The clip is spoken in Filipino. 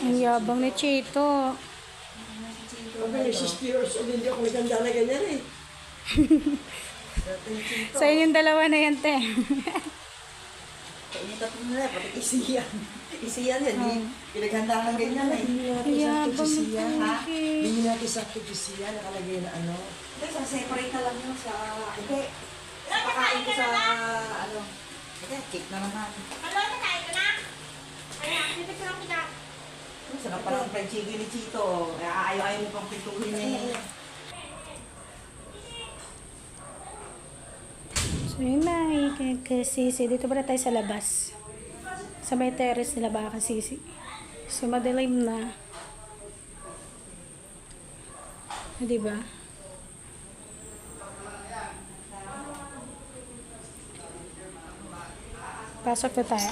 Ang yabang ni Chito. Ako yung 60 years old, hindi ako maganda na ganyan eh. Sa inyong dalawa na yan, te. Kainitat mo na, pati isiyan. Isiyan yan, pinaghanda ng ganyan eh. Yabang ni Ha? Pinky. Hindi natin sa siya, nakalagay na ano. Hindi, sa separate na lang yun sa... Hindi, pakain ko sa... ano... Hindi, cake na naman. Hello, nakain ka na? Ayan, bibig ko lang kita. Sarap pala ang fried chicken ni Chito. Ayaw-ayaw mo pang pituhin niya eh. So yun na, kasisi. Dito pala tayo sa labas. Sa may terrace nila ba kasisi. So madilim na. Diba? Pasok na tayo.